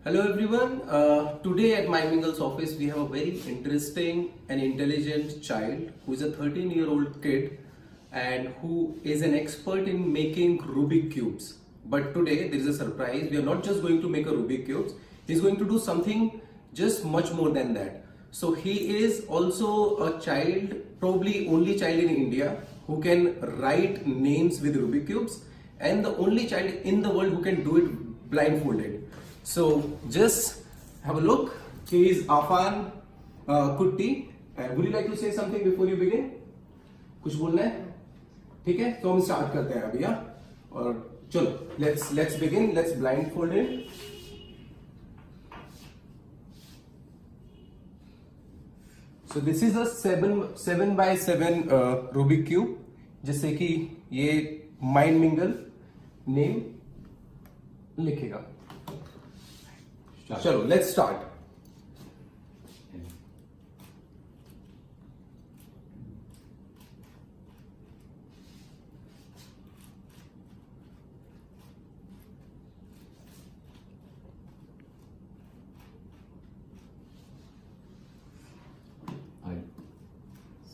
Hello everyone. Today at my Mingle's office we have a very interesting and intelligent child who is a 13-year-old kid and who is an expert in making Rubik Cubes. But today there is a surprise. We are not just going to make a Rubik Cubes. He is going to do something just much more than that. So he is also a child, probably only child in India who can write names with Rubik Cubes and the only child in the world who can do it blindfolded. So just have a look. He is Affan Kutty. Would you like to say something before you begin? कुछ बोलना है? ठीक है? तो हम start करते हैं अभी, हाँ? और चलो, let's begin. Let's blindfold him. So this is a 7 by 7 Rubik Cube. जिससे कि ये माइंड मिंगल नेम लिखेगा. चलो let's start.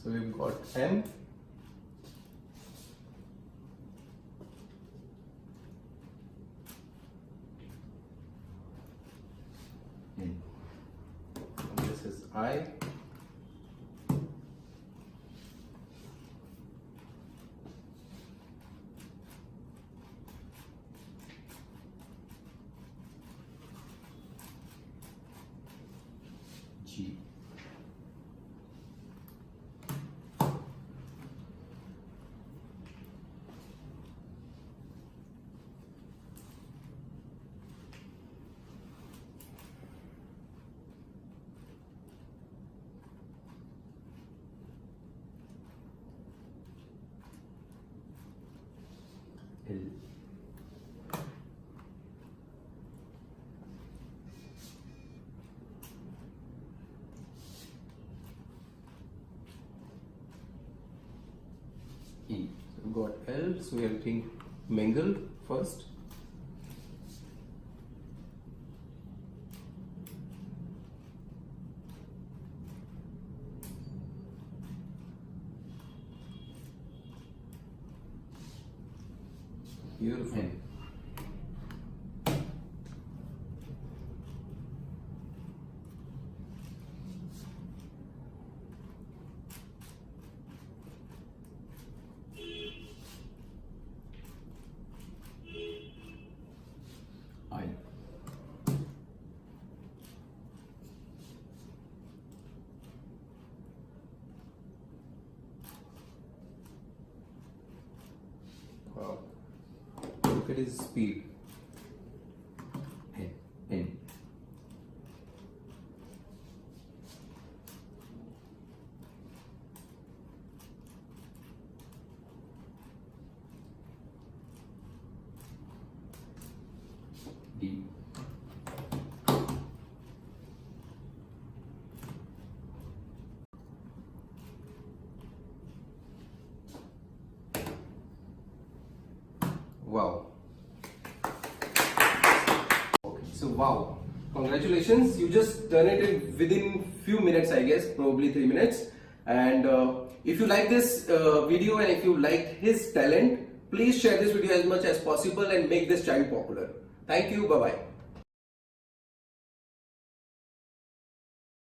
So we've got M. This is I. G. L. E. So we've got L, so we have to mingle first. Beautiful. I. Wow. Look at his speed. N. D. Wow. So wow, congratulations, you just done it in within few minutes, I guess, probably 3 minutes. And if you like this video and if you like his talent, please share this video as much as possible and make this child popular. Thank you, bye bye.